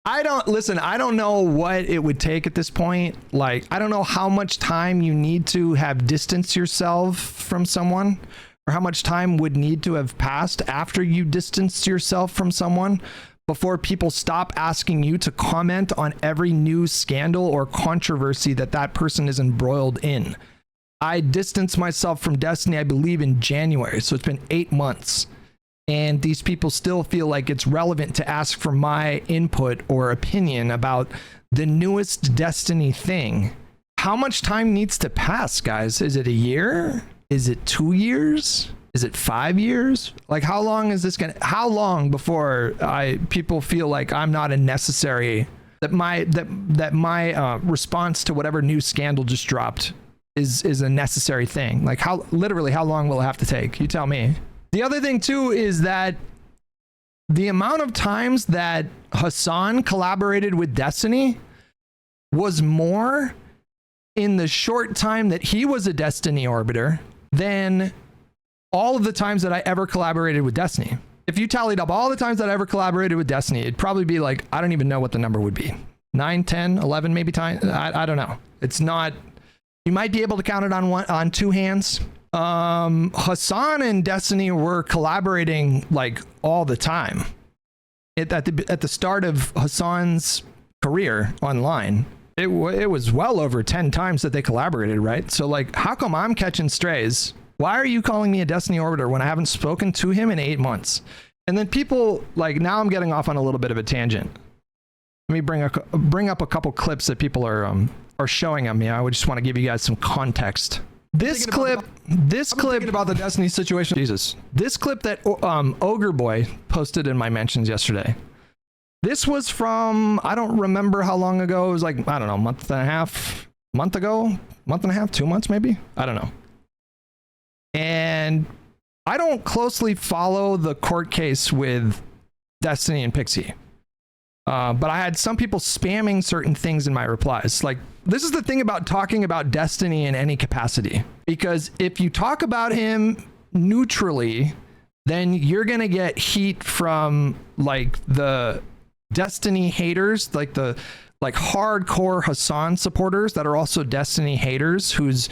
I don't know what it would take at this point. Like, I don't know how much time you need to have distanced yourself from someone, or how much time would need to have passed after you distanced yourself from someone before people stop asking you to comment on every new scandal or controversy that person is embroiled in. I distanced myself from Destiny, I believe, in January, so it's been 8 months. And these people still feel like it's relevant to ask for my input or opinion about the newest Destiny thing. How much time needs to pass, guys? Is it a year? Is it 2 years? Is it 5 years? Like, how long is this how long before people feel like I'm not a necessary, that my response to whatever new scandal just dropped is a necessary thing? Like, literally how long will it have to take? You tell me. The other thing too is that the amount of times that Hassan collaborated with Destiny was more in the short time that he was a Destiny Orbiter than all of the times that I ever collaborated with Destiny. If you tallied up all the times that I ever collaborated with Destiny, it'd probably be like, I don't even know what the number would be. 9, 10, 11 maybe times. I don't know. It's not, you might be able to count it on two hands. Hassan and Destiny were collaborating like all the time. At the start of Hassan's career online, it was well over 10 times that they collaborated, right? So like, how come I'm catching strays? Why are you calling me a Destiny Orbiter when I haven't spoken to him in 8 months? And then people, like, now I'm getting off on a little bit of a tangent. Let me bring up a couple clips that people are showing at me. I would just want to give you guys some context. This clip about the Destiny situation. Jesus. This clip that Ogre Boy posted in my mentions yesterday. This was from, I don't remember how long ago. It was like, I don't know, month and a half, 2 months maybe? I don't know. And I don't closely follow the court case with Destiny and Pixie. But I had some people spamming certain things in my replies. Like, this is the thing about talking about Destiny in any capacity, because if you talk about him neutrally, then you're going to get heat from like the Destiny haters, like the hardcore Hassan supporters that are also Destiny haters,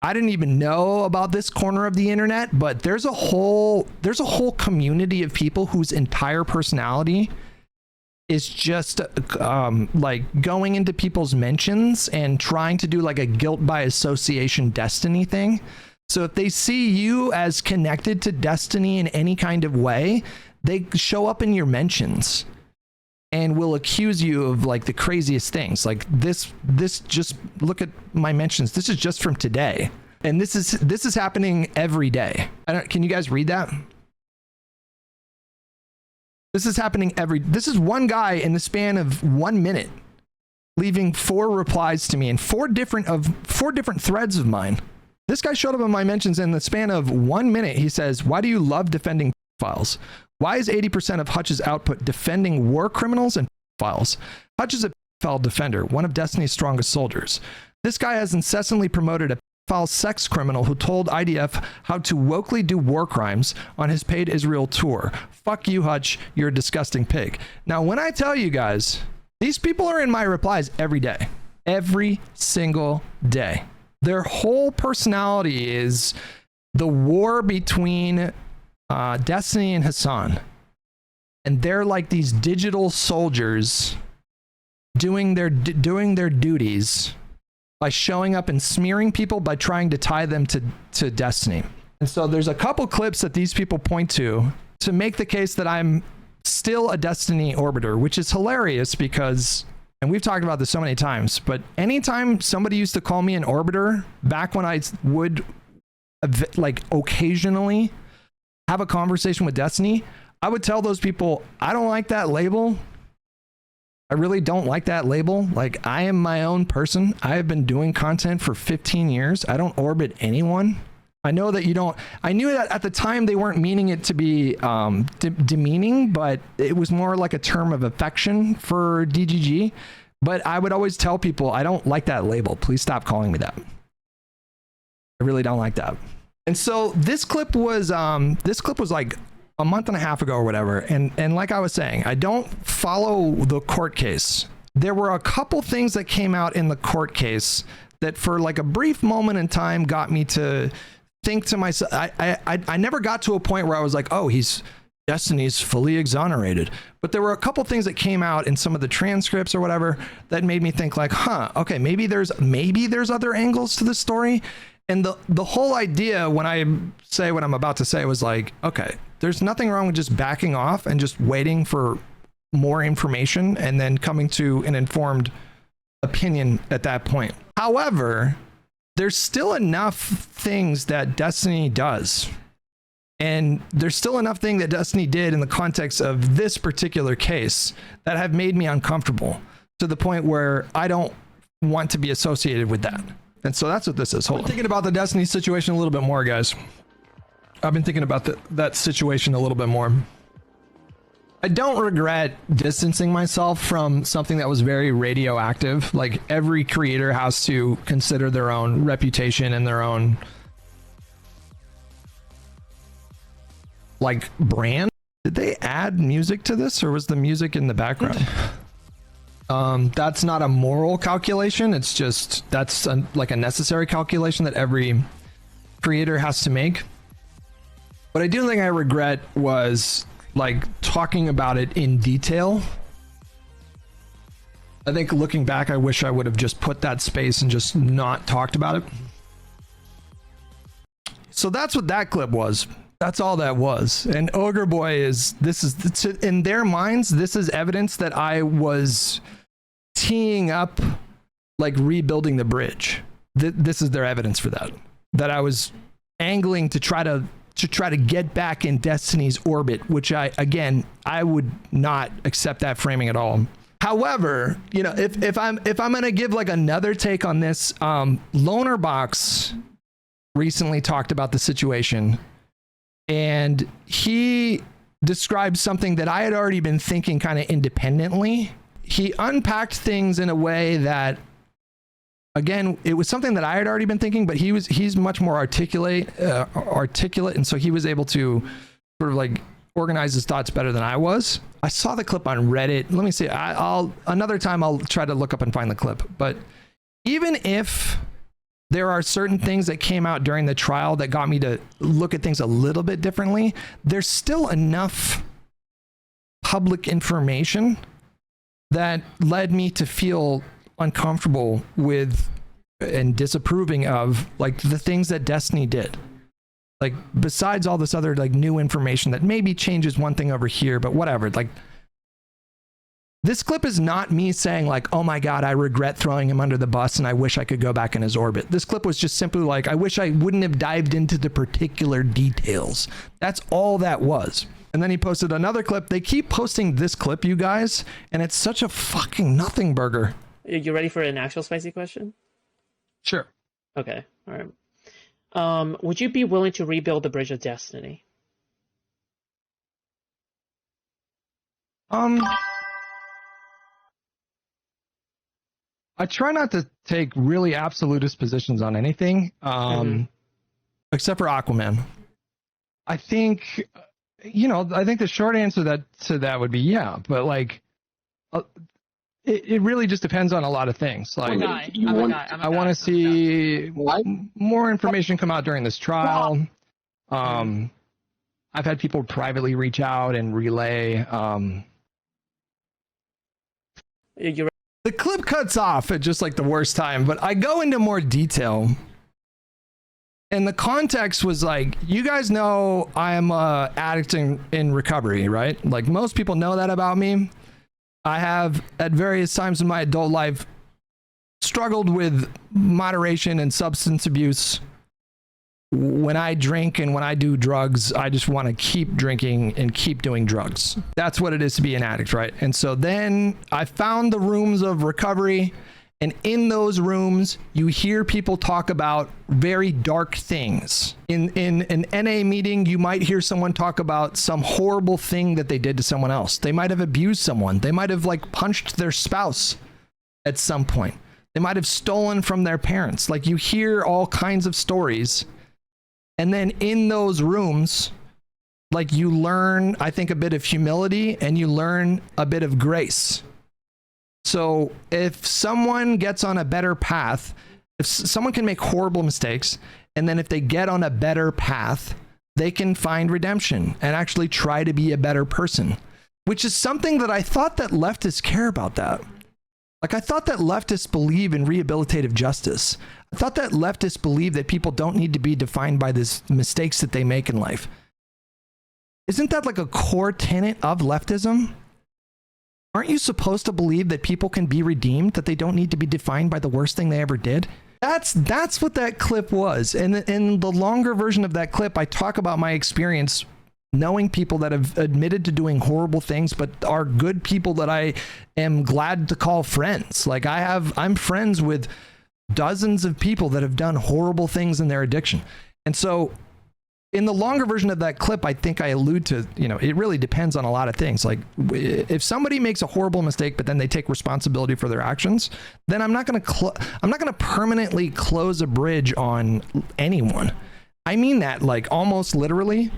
I didn't even know about this corner of the internet, but there's a whole community of people whose entire personality is just like going into people's mentions and trying to do like a guilt by association Destiny thing. So if they see you as connected to Destiny in any kind of way, they show up in your mentions and will accuse you of like the craziest things. Like this just look at my mentions. This is just from today. And this is happening every day. Can you guys read that? This is happening this is one guy in the span of 1 minute leaving 4 replies to me in 4 different threads of mine. This guy showed up in my mentions in the span of 1 minute. He says, "Why do you love defending files? Why is 80% of Hutch's output defending war criminals and files? Hutch is a file defender, one of Destiny's strongest soldiers. This guy has incessantly promoted a pedophile sex criminal who told IDF how to wokely do war crimes on his paid Israel tour. Fuck you, Hutch. You're a disgusting pig." Now, when I tell you guys, these people are in my replies every day. Every single day. Their whole personality is the war between Destiny and Hassan. And they're like these digital soldiers doing their duties by showing up and smearing people by trying to tie them to Destiny. And so there's a couple clips that these people point to make the case that I'm still a Destiny Orbiter, which is hilarious because, and we've talked about this so many times, but anytime somebody used to call me an Orbiter, back when I would like occasionally have a conversation with Destiny, I would tell those people, I don't like that label. I really don't like that label. Like, I am my own person. I have been doing content for 15 years. I don't orbit anyone. I know that you don't. I knew that at the time they weren't meaning it to be demeaning, but it was more like a term of affection for DGG. But I would always tell people, I don't like that label. Please stop calling me that. I really don't like that. And so this clip was like a month and a half ago or whatever. And like I was saying, I don't follow the court case. There were a couple things that came out in the court case that for like a brief moment in time got me to think to myself, I never got to a point where I was like, oh, Destiny's fully exonerated. But there were a couple things that came out in some of the transcripts or whatever that made me think like, okay, maybe there's other angles to this story. And the whole idea when I say what I'm about to say was like, okay, there's nothing wrong with just backing off and just waiting for more information and then coming to an informed opinion at that point. However, there's still enough things that Destiny does. And there's still enough thing that Destiny did in the context of this particular case that have made me uncomfortable to the point where I don't want to be associated with that. And so that's what this is. Hold on. Thinking about the Destiny situation a little bit more, guys. I've been thinking about that situation a little bit more. I don't regret distancing myself from something that was very radioactive. Like every creator has to consider their own reputation and their own like brand. Did they add music to this or was the music in the background? That's not a moral calculation. It's just, that's like a necessary calculation that every creator has to make. What I do think I regret was like talking about it in detail. I think looking back, I wish I would have just put that space and just not talked about it. So that's what that clip was. That's all that was. And Ogre Boy this is in their minds, this is evidence that I was teeing up, like rebuilding the bridge. This is their evidence for that. That I was angling to try to get back in Destiny's orbit, which I would not accept that framing at all. However, you know, if I'm gonna give like another take on this, Lonerbox recently talked about the situation, and he described something that I had already been thinking kind of independently. He unpacked things in a way that, again, it was something that I had already been thinking, but he's much more articulate, and so he was able to sort of like organize his thoughts better than I was. I saw the clip on Reddit. Let me see. Another time I'll try to look up and find the clip. But even if there are certain things that came out during the trial that got me to look at things a little bit differently, there's still enough public information that led me to feel uncomfortable with and disapproving of like the things that Destiny did. Like besides all this other like new information that maybe changes one thing over here, but whatever. Like this clip is not me saying like, oh my God, I regret throwing him under the bus and I wish I could go back in his orbit. This clip was just simply like, I wish I wouldn't have dived into the particular details. That's all that was. And then he posted another clip. They keep posting this clip, you guys, and it's such a fucking nothing burger. You ready for an actual spicy question? Sure. Okay. All right. Would you be willing to rebuild the Bridge of Destiny? I try not to take really absolutist positions on anything, except for Aquaman. I think, I think the short answer to that would be yeah, but like, it really just depends on a lot of things. Like, I want to see more information come out during this trial. I've had people privately reach out and relay. The clip cuts off at just like the worst time, but I go into more detail. And the context was like, you guys know I am a addict in recovery, right? Like most people know that about me. I have at various times in my adult life struggled with moderation and substance abuse. When I drink and when I do drugs, I just want to keep drinking and keep doing drugs. That's what it is to be an addict, right? And so then I found the rooms of recovery, and in those rooms, you hear people talk about very dark things. In an NA meeting, you might hear someone talk about some horrible thing that they did to someone else. They might have abused someone. They might have like punched their spouse at some point. They might have stolen from their parents. Like you hear all kinds of stories. And then in those rooms, like you learn, I think, a bit of humility and you learn a bit of grace. So if someone gets on a better path, if someone can make horrible mistakes, and then if they get on a better path, they can find redemption and actually try to be a better person, which is something that I thought that leftists care about that. Like, I thought that leftists believe in rehabilitative justice. I thought that leftists believe that people don't need to be defined by the mistakes that they make in life. Isn't that like a core tenet of leftism? Aren't you supposed to believe that people can be redeemed, that they don't need to be defined by the worst thing they ever did? That's what that clip was. And in the longer version of that clip, I talk about my experience knowing people that have admitted to doing horrible things, but are good people that I am glad to call friends. Like I'm friends with dozens of people that have done horrible things in their addiction. And so in the longer version of that clip, I think I allude to, it really depends on a lot of things. Like if somebody makes a horrible mistake, but then they take responsibility for their actions, then I'm not going to permanently close a bridge on anyone. I mean that almost literally.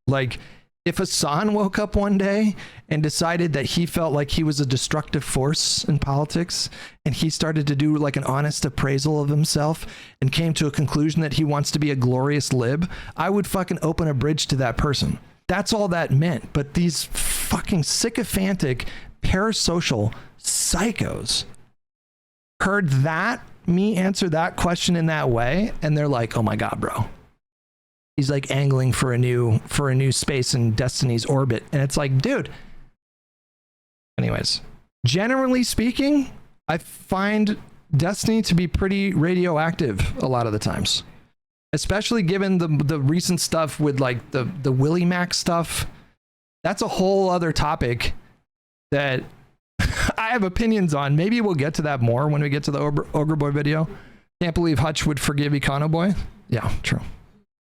Like if Hassan woke up one day and decided that he felt like he was a destructive force in politics, and he started to do like an honest appraisal of himself and came to a conclusion that he wants to be a glorious lib, I would fucking open a bridge to that person. That's all that meant. But these fucking sycophantic parasocial psychos heard me answer that question in that way, and they're like, oh my God, bro. He's like angling for a new space in Destiny's orbit. And it's like, dude. Anyways, generally speaking, I find Destiny to be pretty radioactive a lot of the times, especially given the recent stuff with like the Willie Mac stuff. That's a whole other topic that I have opinions on. Maybe we'll get to that more when we get to the Ogre Boy video. Can't believe Hutch would forgive Econo Boy. Yeah, true.